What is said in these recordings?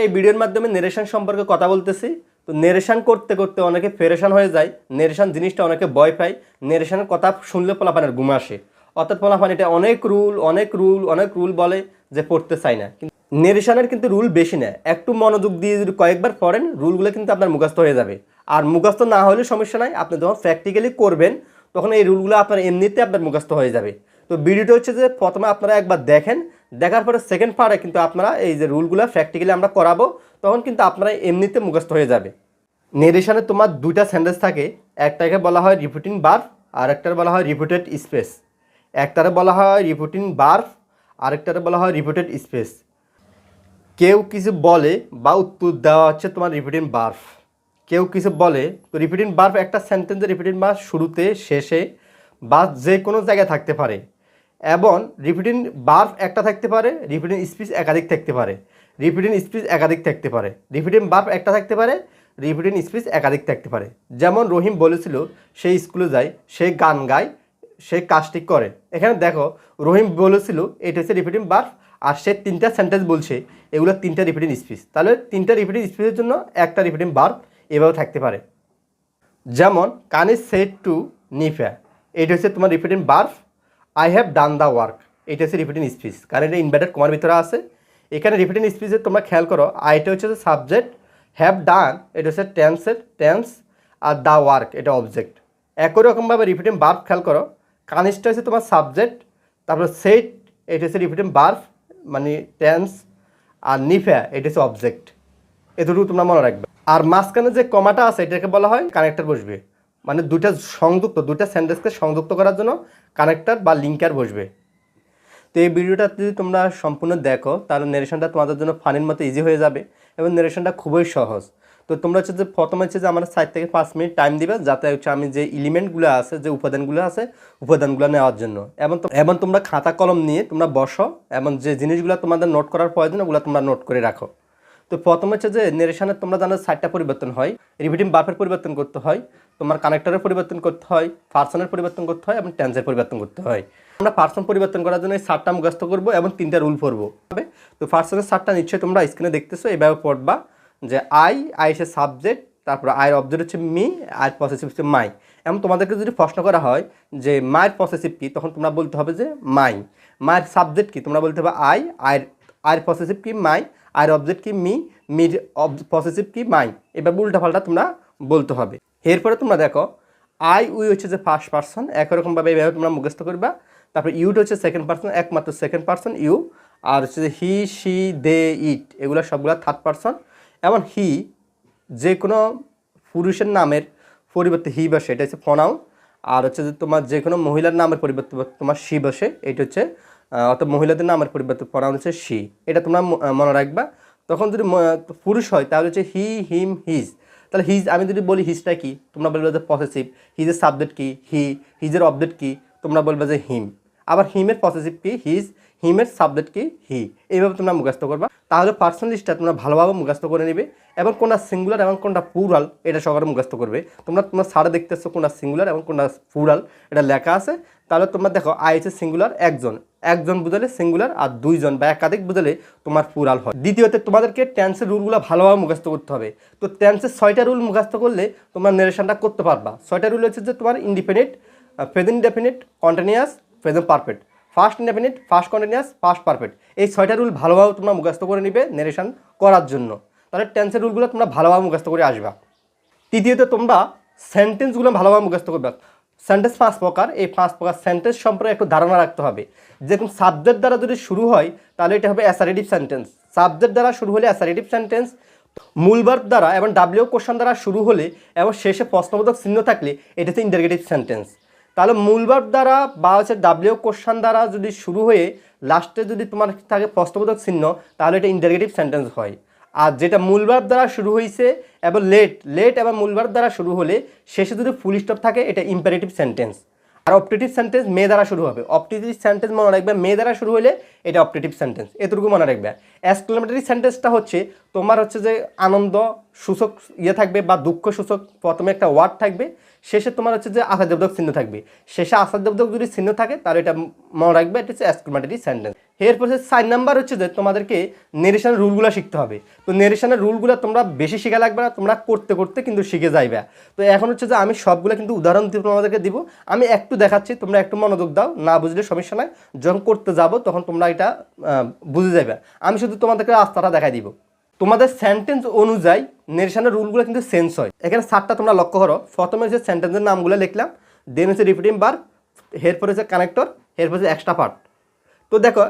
এই ভিডিওর মাধ্যমে নেরেশন সম্পর্কে কথা বলতেছি। তো নেরেশন করতে করতে অনেকে পেরেশান হয়ে যায়, নেরেশন জিনিসটা অনেকে ভয় পায়, নেরেশনের কথা শুনলে পোলাপানের ঘুম আসে, অর্থাৎ পোলাপান এটা অনেক রুল বলে যে পড়তে চায় না। কিন্তু নেরেশনের কিন্তু রুল বেশি না, একটু মনোযোগ দিয়ে যদি কয়েকবার পড়েন রুলগুলো কিন্তু আপনার মুখস্থ হয়ে যাবে। আর মুখস্থ না হলে সমস্যা নাই, আপনি যখন প্র্যাকটিক্যালি করবেন তখন এই রুলগুলো আপনার এমনিতে আপনার মুখস্থ হয়ে যাবে। তো ভিডিওটা হচ্ছে যে প্রথমে আপনারা একবার দেখেন, দেখার পরে সেকেন্ড পার্টে কিন্তু আপনারা এই যে রুলগুলো প্র্যাকটিক্যালি আমরা করাবো, তখন কিন্তু আপনারা এমনিতে মুখস্থ হয়ে যাবে। নেরেশনে তোমার দুইটা সেন্টেন্স থাকে, একটাকে বলা হয় রিপিটিং ভার্ব আর একটারে বলা হয় রিপিটেড স্পেস। একটারে বলা হয় রিপিটিং ভার্ব, আরেকটারে বলা হয় রিপিটেড স্পেস। কেউ কিছু বলে বা উত্তর দেওয়া হচ্ছে তোমার রিপিটিং ভার্ব। কেউ কিছু বলে, তো রিপিটিং ভার্ব একটা সেন্টেন্সে রিপিটিং ভার্ব শুরুতে, শেষে বা যে কোনো জায়গায় থাকতে পারে। এবং রিপিটিং ভার্ব একটা থাকতে পারে, রিপিটিং স্পিচ একাধিক থাকতে পারে। রিপিটিং স্পিচ একাধিক থাকতে পারে, রিপিটিং ভার্ব একটা থাকতে পারে, রিপিটিং স্পিচ একাধিক থাকতে পারে। যেমন রহিম বলেছিল সে স্কুলে যায়, সে গান গায়, সে কাজটি করে। এখানে দেখো রহিম বলেছিল এটা হচ্ছে রিপিটিং ভার্ব, আর সে তিনটা সেন্টেন্স বলছে, এগুলো তিনটা রিপিটিং স্পিচ। তাহলে তিনটা রিপিটিং স্পিচের জন্য একটা রিপিটিং ভার্ব এভাবে থাকতে পারে। যেমন কানি সেড টু নিফা, এটা হচ্ছে তোমার repeating verb. I have done the work, এটা হচ্ছে রিপিটিং স্পিচ, কারণ এটা ইনভার্টেড কমার ভিতরে আছে। এখানে রিপিটিং স্পিচে তোমরা খেয়াল করো, আইটা হচ্ছে সাবজেক্ট, হ্যাভ ডান এটা হচ্ছে টেন্স, আর দ্য ওয়ার্ক এটা অবজেক্ট। একই রকমভাবে রিপিটিং ভার্ব খেয়াল করো, কানিসটা হচ্ছে তোমার সাবজেক্ট, তারপরে সেট এটা হচ্ছে রিপিটিং ভার্ব মানে টেন্স, আর নিফা এটা হচ্ছে অবজেক্ট। এতটুকু তোমরা মনে রাখবে। আর মাঝখানে যে কমাটা আছে এটাকে বলা হয় কানেক্টর বসবে, মানে দুইটা সেন্টেন্সকে সংযুক্ত করার জন্য কানেক্টর বা লিঙ্কার বসবে। তো এই ভিডিওটা যদি তোমরা সম্পূর্ণ দেখো তাহলে নেরেশনটা তোমাদের জন্য ফানির মতো ইজি হয়ে যাবে এবং নেরেশনটা খুবই সহজ। তো তোমরা হচ্ছে যে প্রথমে হচ্ছে যে আমার 4 থেকে 5 মিনিট টাইম দিবে, যাতে হচ্ছে আমি যে এলিমেন্টগুলো আছে, যে উপাদানগুলো আছে, উপাদানগুলো নেওয়ার জন্য। এবং তোমরা খাতা কলম নিয়ে তোমরা বসো এবং যে জিনিসগুলো তোমাদের নোট করার প্রয়োজন ওগুলো তোমরা নোট করে রাখো। তো প্রথম হচ্ছে যে নেরেশনের তোমরা জানো 4টা পরিবর্তন হয়। রিপিটিং ভার্বের পরিবর্তন করতে হয়, তোমার কানেক্টরের পরিবর্তন করতে হয়, পার্সনের পরিবর্তন করতে হয় এবং টেন্সের পরিবর্তন করতে হয়। আমরা পার্সন পরিবর্তন করার জন্য এই 4টা মুখস্থ করবো এবং 3টা রুল পড়বো। তো পার্সনের 4টা নিশ্চয়ই তোমরা স্ক্রিনে দেখতেছো, এইভাবে পড়বা যে আই হচ্ছে সাবজেক্ট, তারপরে আয়ের অবজেক্ট হচ্ছে মি, আয়ের পসেসিভ হচ্ছে মাই। এবং তোমাদেরকে যদি প্রশ্ন করা হয় যে মায়ের পসেসিভ কি, তখন তোমরা বলতে হবে যে মাই। মায়ের সাবজেক্ট কি, তোমরা বলতে হবে আয়ের পসেসিভ কি মাই, আয়ের অবজেক্ট কি মি, মির পসেসিভ কি মাই। এবার উল্টাপাল্টা তোমরা বলতে হবে। এরপরে তোমরা দেখো আই উই হচ্ছে যে ফার্স্ট পার্সন, একরকমভাবে এইভাবে তোমরা মুখস্থ করবা। তারপরে ইউটা হচ্ছে সেকেন্ড পার্সন, একমাত্র সেকেন্ড পার্সন ইউ। আর হচ্ছে যে হি, শি, দে, ইট এগুলো সবগুলো থার্ড পার্সন। এবং হি যে কোনো পুরুষের নামের পরিবর্তে হি বসে, এটা হচ্ছে প্রনাউন। আর হচ্ছে যে তোমার যে কোনো মহিলার নামের পরিবর্তে তোমার শি বসে, এটা হচ্ছে অর্থাৎ মহিলাদের নামের পরিবর্তে প্রনাউন হচ্ছে শি। এটা তোমরা মনে রাখবা। তখন যদি পুরুষ হয় তাহলে হচ্ছে হি, হিম, হিজ। তাহলে হিজ আমি যদি বলি হিজটা কি, তোমরা বলবে যে পসেসিভ। হিজের সাবজেক্ট কি হিজের অবজেক্ট কি, তোমরা বলবে যে হিম। আবার হিমের পসেসিভ কি হিজ, হিমের সাবজেক্ট কি হি। এইভাবে তোমরা মুখস্থ করবা। তাহলে পার্সন লিস্টটা তোমরা ভালোভাবে মুখস্থ করে নেবে এবং কোনটা সিঙ্গুলার এবং কোনটা প্লুরাল এটা সকালে মুখস্থ করবে। তোমরা সারে দেখতেছো কোনটা সিঙ্গুলার এবং কোনটা প্লুরাল এটা লেখা আছে। তাহলে তোমরা দেখো আই হচ্ছে সিঙ্গুলার একজন বুঝালে সিঙ্গুলার, আর দুইজন বা একাধিক বুঝালে তোমার প্লুরাল হয়। দ্বিতীয়তে তোমাদেরকে টেন্সের রুলগুলো ভালোভাবে মুখস্থ করতে হবে। তো টেন্সের 6টা রুল মুখস্থ করলে তোমরা নেরেশনটা করতে পারবা। 6টা রুল হচ্ছে যে তোমার indefinite, present indefinite, continuous, present perfect, first indefinite, first continuous, past perfect. এই 6টা রুল ভালোভাবে তোমরা মুখস্থ করে নিবে নেরেশন করার জন্য। তাহলে টেন্সের রুলগুলো তোমরা ভালোভাবে মুখস্থ করে আসবা। তৃতীয়ত তোমরা সেন্টেন্সগুলো ভালোভাবে মুখস্থ করবে। সেন্টেন্স 5 প্রকার, এই 5 প্রকার সেন্টেন্স সম্পর্কে একটু ধারণা রাখতে হবে। যেরকম সাবজেক্ট দ্বারা যদি শুরু হয় তাহলে এটা হবে অ্যাসারেটিভ সেন্টেন্স। সাবজেক্ট দ্বারা শুরু হলে অ্যাসারেটিভ সেন্টেন্স, মূল ভার্ব দ্বারা এবং ডাব্লিউ কোশ্চেন দ্বারা শুরু হলে এবং শেষে প্রশ্নবোধক চিহ্ন থাকলে এটা হচ্ছে ইন্টারগেটিভ সেন্টেন্স। তাহলে মূল ভার্ব দ্বারা বা হচ্ছে ডাব্লিউ কোশ্চেন দ্বারা যদি শুরু হয়ে লাস্টে যদি তোমার থাকে প্রশ্নবোধক চিহ্ন, তাহলে এটা ইন্টারগেটিভ সেন্টেন্স হয়। আর যেটা মূল ভার্ব দ্বারা শুরু হয়েছে এবং লেট এবং মূল ভার্ব দ্বারা শুরু হলে শেষে যদি ফুল স্টপ থাকে এটা ইম্পারেটিভ সেন্টেন্স। আর অপটেটিভ সেন্টেন্স মে দ্বারা শুরু হবে। অপটেটিভ সেন্টেন্স মনে রাখবে মে দ্বারা শুরু হলে এটা অপটেটিভ সেন্টেন্স, এতটুকু মনে রাখবে। এক্সক্লেমেটরি সেন্টেন্সটা হচ্ছে তোমার হচ্ছে যে আনন্দ সূচক থাকবে বা দুঃখ সূচক, প্রথমে একটা ওয়ার্ড থাকবে, শেষে তোমার হচ্ছে যে আশাদ্যোতক চিহ্ন থাকবে। শেষে আশাদ্যোতক যদি চিহ্ন থাকে তাহলে এটা মনে রাখবে এটা হচ্ছে এক্সক্লেমেটরি সেন্টেন্স। এরপর 4 নাম্বার হচ্ছে যে তোমাদেরকে নেরেশনের রুলগুলো শিখতে হবে। তো নেরেশনের রুলগুলো তোমরা বেশি শেখা লাগবে না, তোমরা করতে করতে কিন্তু শিখে যাইবে। তো এখন হচ্ছে যে আমি সবগুলো কিন্তু উদাহরণ দিয়ে তোমাদেরকে দিব, আমি একটু দেখাচ্ছি, তোমরা একটু মনোযোগ দাও, না বুঝলে সমস্যা নাই, যখন করতে যাব তখন তোমরা এটা বুঝে যাবে। আমি শুধু তোমাদেরকে রাস্তাটা দেখাই দিব। তোমাদের সেন্টেন্স অনুযায়ী নেরেশনের রুলগুলো কিন্তু চেঞ্জ হয়। এখানে 4টা তোমরা লক্ষ্য করো। প্রথমে হচ্ছে সেন্টেন্সের নামগুলো লিখলাম, দেন হচ্ছে রিপিটিং ভার্ব, এরপর হচ্ছে কানেক্টর, এরপর হচ্ছে এক্সট্রা পার্ট। তো দেখো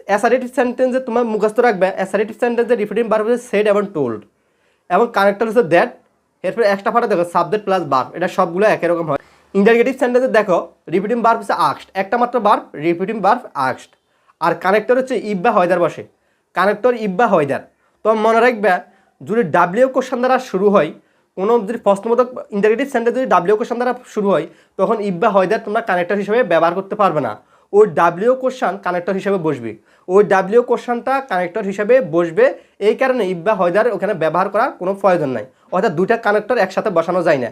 অ্যাসারেটিভ সেন্টেন্সে তোমার মুখস্থ রাখবে, অ্যাসারেটিভ সেন্টেন্সে রিপিটিং ভার্ব হচ্ছে সেড এবং টোল্ড, এবং কানেক্টর হচ্ছে দ্যাট, এরপর এক্সট্রা পার্টে দেখো সাবজেক্ট প্লাস ভার্ব, এটা সবগুলো একই রকম হয়। ইন্টারগেটিভ সেন্টেন্সে দেখো রিপিটিং ভার্ব হচ্ছে আস্কড, একটা মাত্র ভার্ব রিপিটিং ভার্ব আস্কড, আর কানেক্টর হচ্ছে ইফ বা হয়দার বসে, কানেক্টর ইফ বা হয়দার। তো মনে রাখবে যদি ডাব্লিউ কোশ্চেন দ্বারা শুরু হয়, কোনো যদি প্রশ্নবোধক ইন্টারগেটিভ সেন্টেন্স যদি ডাব্লিউ কোশ্চেন দ্বারা শুরু হয়, তখন ইফ বা হয়দার তোমরা কানেক্টর হিসেবে ব্যবহার করতে পারবে না। ওই ডাব্লিউ কোশ্চেন কানেক্টর হিসেবে বসবে, ওই ডাব্লিউ কোশ্চেনটা কানেক্টর হিসেবে বসবে, এই কারণে ইফ বা হয়দার ওখানে ব্যবহার করার কোনো প্রয়োজন নাই, অর্থাৎ দুইটা কানেক্টর একসাথে বসানো যায় না।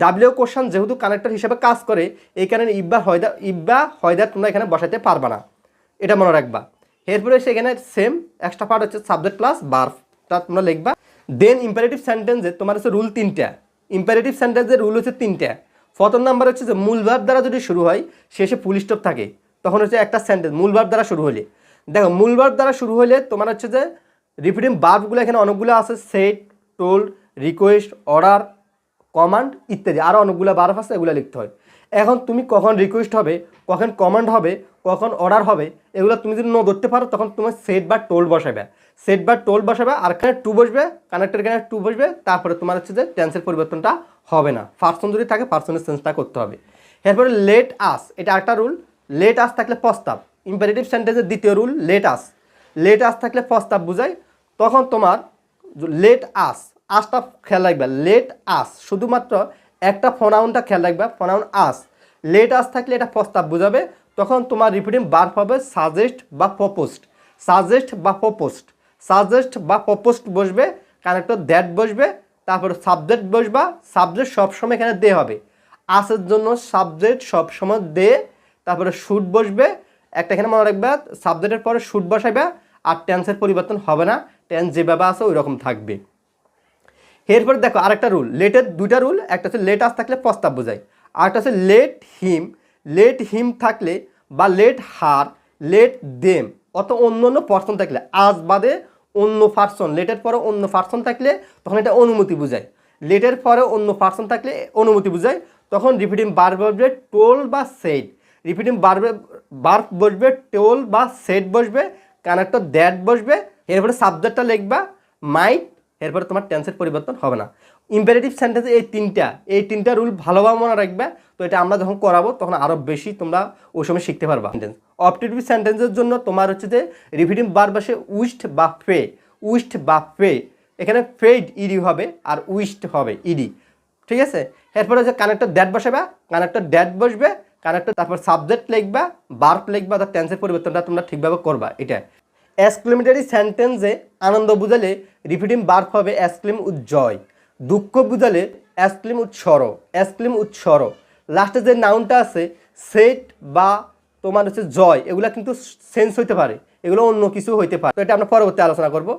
ডাব্লিউ কোশ্চেন যেহেতু কানেক্টর হিসেবে কাজ করে, এই কারণে ইফ বা হয়দার তোমরা এখানে বসাতে পারবে না, এটা মনে রাখবা। এরপরে সেখানে সেম এক্সট্রা পার্ট হচ্ছে সাবজেক্ট প্লাস ভার্বটা তোমরা লিখবা। দেন ইম্পারেটিভ সেন্টেন্সে তোমার হচ্ছে রুল 3টা। ইম্পারেটিভ সেন্টেন্সের রুল হচ্ছে 3টা। প্রথম নাম্বার হচ্ছে যে মূল ভার্ব দ্বারা যদি শুরু হয়, শেষে ফুল স্টপ থাকে, তখন হচ্ছে একটা সেন্টেন্স মূল ভার্ব দ্বারা শুরু হলে। দেখো মূল ভার্ব দ্বারা শুরু হলে তোমার হচ্ছে যে রিপিটিং ভার্বগুলো এখানে অনেকগুলো আছে, said, told, request, order, command ইত্যাদি, আরও অনেকগুলো ভার্ব আছে, এগুলো লিখতে হয়। এখন তুমি কখন রিকোয়েস্ট হবে, কখন কমান্ড হবে, কখন অর্ডার হবে, এগুলো তুমি যদি ন ধরতে পারো, তখন তোমার সেট বা টোল্ড বসাবে, সেট বা টোল্ড বসাবে, আর এখানে টু বসবে, কানেক্টের এখানে টু বসবে, তারপরে তোমার হচ্ছে যে টেন্সের পরিবর্তনটা হবে না, পারসন যদি থাকে পারসনের চেঞ্জটা করতে হবে। এরপরে লেট আস, এটা একটা রুল। লেট আস থাকলে প্রস্তাব, ইম্পারেটিভ সেন্টেন্সের দ্বিতীয় rule let us. Let us থাকলে প্রস্তাব বোঝায়, তখন তোমার লেট আস, আসটা খেয়াল রাখবে, লেট আস শুধুমাত্র একটা প্রনাউনটা খেয়াল রাখবে, প্রনাউন আস। লেট আস থাকলে এটা প্রস্তাব বোঝাবে, তখন তোমার রিপিটিং ভার্ব হবে সাজেস্ট বা প্রপোজড, সাজেস্ট বা প্রপোজড, সাজেস্ট বা প্রপোজড বসবে, কানেক্টর দ্যাট বসবে, তারপর সাবজেক্ট বসবা, সাবজেক্ট সবসময় এখানে দে হবে, আসের জন্য সাবজেক্ট সবসময় দে, তারপরে শুড বসবে, একটা এখানে মনে রাখবে সাবজেক্টের পরে শুড বসাবে, আর টেন্সের পরিবর্তন হবে না, টেন্স যেভাবে আছে ওই রকম থাকবে। এরপর দেখো আরেকটা রুল, লেটের দুইটা রুল, একটা হচ্ছে লেট আস থাকলে প্রস্তাব বোঝায়, আরেকটা হচ্ছে লেট হিম। লেট হিম থাকলে বা লেট হার, লেট দেম, অত অন্য অন্য পার্সন থাকলে, আজ বাদে অন্য পার্সন, লেটের পরে অন্য পার্সন থাকলে তখন এটা অনুমতি বোঝায়। লেটের পরে অন্য পার্সন থাকলে অনুমতি বোঝায়, তখন রিপিটিং ভার্ব বসবে টোল বা সেড, রিপিটিং ভার্ব বসবে টোল বা সেড বসবে, কানেক্টর দ্যাট বসবে, এরপরে সাবজেক্টটা লিখবা মাইট, এরপরে তোমার টেন্সের পরিবর্তন হবে না। ইম্পারেটিভ সেন্টেন্সে এই তিনটা রুল ভালোভাবে মনে রাখবে, তো এটা আমরা যখন করাবো তখন আরও বেশি তোমরা ওই সময় শিখতে পারবা। অপটেটিভ সেন্টেন্সের জন্য তোমার হচ্ছে যে রিপিটিং ভার্ব আসে উইস্ট বা ফে, উইস্ট বা ফে, এখানে ফেড ইডি হবে আর উইস্ট হবে ইডি, ঠিক আছে। এরপরে হচ্ছে কানেক্টর দ্যাট বসাবে, কানেক্টর দ্যাট বসবে, কানেক্টর তারপর সাবজেক্ট লিখবা, ভার্ব লিখবা, তার টেন্সের পরিবর্তনটা তোমরা ঠিকভাবে করবা। এটা এক্সক্লেমেটরি সেন্টেন্সে আনন্দ বুঝালে রিপিটিং ভার্ব হবে এক্সক্লেম উজ্জয়, দুঃখ বুঝালে এক্সক্লেম উৎসর, এক্সক্লেম উৎসর। লাস্টে যে নাউনটা আছে সেট বা তোমার হচ্ছে জয়, এগুলো কিন্তু সেন্স হইতে পারে, এগুলো অন্য কিছু হইতে পারে, তো এটা আমরা পরবর্তী আলোচনা করব।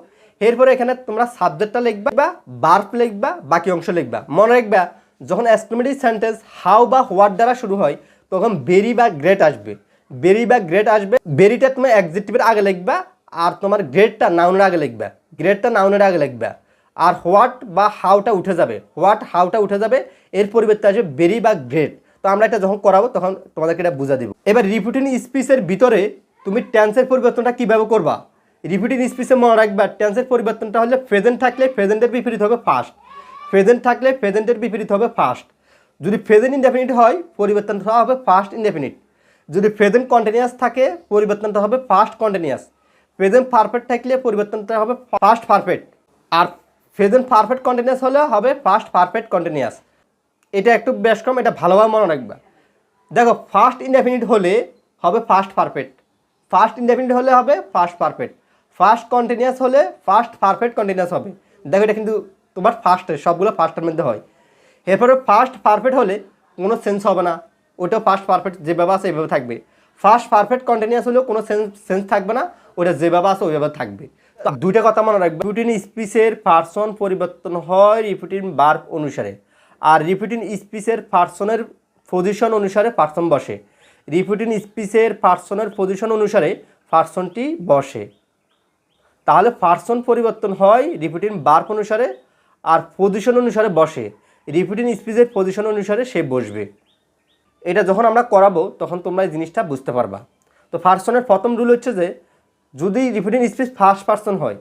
এরপরে এখানে তোমরা সাবজেক্টটা লিখবা, ভার্ব লিখবা, বাকি অংশ লিখবা। মনে রাখবা যখন এক্সক্লেমেটরি সেন্টেন্স হাউ বা হোয়াট দ্বারা শুরু হয়, তখন বেরি বা গ্রেট আসবে, বেরি বা গ্রেট আসবে, বেরিটা তুমি অ্যাডজেক্টিভের আগে লিখবা, আর তোমার গ্রেটটা নাউনের আগে লিখবা, গ্রেটটা নাউনের আগে লিখবা, আর হোয়াট বা হাউটা উঠে যাবে, হোয়াট হাউটা উঠে যাবে, এর পরিবর্তে আসবে বেরি বা গ্রেট। তো আমরা এটা যখন করাবো তখন তোমাদেরকে এটা বুঝা দিব। এবার রিপিটিং স্পিচের ভিতরে তুমি টেন্সের পরিবর্তনটা কীভাবে করবা, রিপিটিং স্পিচে মনে রাখবা টেন্সের পরিবর্তনটা হলে প্রেজেন্ট থাকলে প্রেজেন্টের বিপরীত হবে ফার্স্ট, প্রেজেন্ট থাকলে প্রেজেন্টের বিপরীত হবে ফার্স্ট, যদি প্রেজেন্ট ইনডেফিনিট হয় পরিবর্তনটা হবে ফার্স্ট ইনডেফিনিট, যদি প্রেজেন্ট কন্টিনিউয়াস থাকে পরিবর্তনটা হবে ফার্স্ট কন্টিনিউয়াস, প্রেজেন্ট পারফেক্ট থাকলে পরিবর্তনটা হবে ফার্স্ট পারফেক্ট, আর প্রেজেন্ট পারফেক্ট কন্টিনিউয়াস হলে হবে ফার্স্ট পারফেক্ট কন্টিনিউয়াস। এটা একটু বেশ কম, এটা ভালোভাবে মনে রাখবা। দেখো ফার্স্ট ইনডেফিনিট হলে হবে ফার্স্ট পারফেক্ট, ফার্স্ট ইনডেফিনিট হলে হবে ফার্স্ট পারফেক্ট, ফার্স্ট কন্টিনিউয়াস হলে ফার্স্ট পারফেক্ট কন্টিনিউয়াস হবে। দেখো এটা কিন্তু তোমার ফার্স্টের, সবগুলো ফার্স্টের মধ্যে হয়। এরপরে ফার্স্ট পারফেক্ট হলে কোনো সেন্স হবে না, ওইটাও ফার্স্ট পারফেক্ট যেভাবে আছে এইভাবে থাকবে। ফার্স্ট পারফেক্ট কন্টিনিউয়াস হলেও কোনো সেন্স থাকবে না, ওটা যেভাবে আছে ওইভাবে থাকবে। তো দুইটা কথা মনে রাখবে, রিপিটিং স্পিচের পার্সন পরিবর্তন হয় রিপিটিং ভার্ব অনুসারে, আর রিপিটিং স্পিচের পার্সনের পজিশন অনুসারে পার্সন বসে। রিপিটিং স্পিচের পার্সনের পজিশন অনুসারে পার্সনটি বসে। তাহলে পার্সন পরিবর্তন হয় রিপিটিং ভার্ব অনুসারে আর পজিশন অনুসারে বসে। রিপিটিং স্পিচের পজিশন অনুসারে সে বসবে। এটা যখন আমরা করাবো তখন তোমরা এই জিনিসটা বুঝতে পারবা। তো পার্সনের প্রথম রুল হচ্ছে যে যদি রিপিটিং স্পিচ ফার্স্ট পার্সন হয়,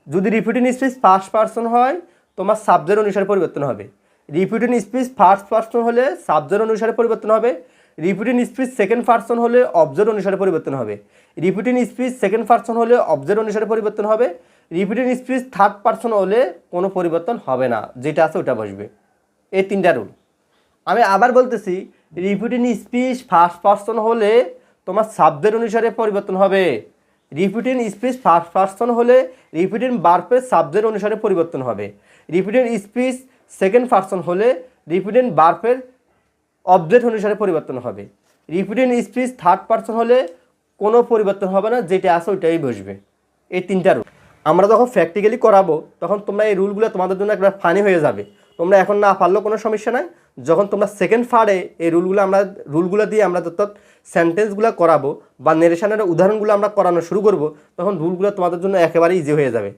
যদি রিপিটিং স্পিচ ফার্স্ট পার্সন হয় তোমার সাবজেক্ট অনুসারে পরিবর্তন হবে। রিপিটিং স্পিচ ফার্স্ট পার্সন হলে সাবজেক্ট অনুসারে পরিবর্তন হবে। রিপিটিং স্পিচ সেকেন্ড পার্সন হলে অবজেক্ট অনুসারে পরিবর্তন হবে। রিপিটিং স্পিচ সেকেন্ড পার্সন হলে অবজেক্ট অনুসারে পরিবর্তন হবে। রিপিটিং স্পিচ থার্ড পার্সন হলে কোনো পরিবর্তন হবে না, যেটা আছে ওটা বসবে। এই তিনটা রুল আমি আবার বলতেছি। রিপিটিং স্পিচ ফার্স্ট পার্সন হলে তোমার সাবজেক্ট অনুসারে পরিবর্তন হবে। রিপিটিং স্পিচ ফার্স্ট পার্সন হলে রিপিটিং ভার্বের সাবজেক্ট অনুসারে পরিবর্তন হবে। রিপিটিং স্পিচ সেকেন্ড পার্সন হলে রিপিটিং ভার্বের অবজেক্ট অনুসারে পরিবর্তন হবে। রিপিটিং স্পিচ থার্ড পার্সন হলে কোনো পরিবর্তন হবে না, যেটা আছে ওইটাই বসবে। এই তিনটা রুল আমরা যখন প্র্যাকটিক্যালি করাবো তখন তোমরা এই রুলগুলো তোমাদের জন্য একবার ফানি হয়ে যাবে। তোমরা এখন না পারলেও কোনো সমস্যা নাই, যখন তোমরা সেকেন্ড পার্টে এই রুলগুলো দিয়ে আমরা যত সেন্টেন্সগুলো করাবো বা নেরেশনের উদাহরণগুলো আমরা করানো শুরু করব তখন রুলগুলো তোমাদের জন্য একেবারে ইজি হয়ে যাবে।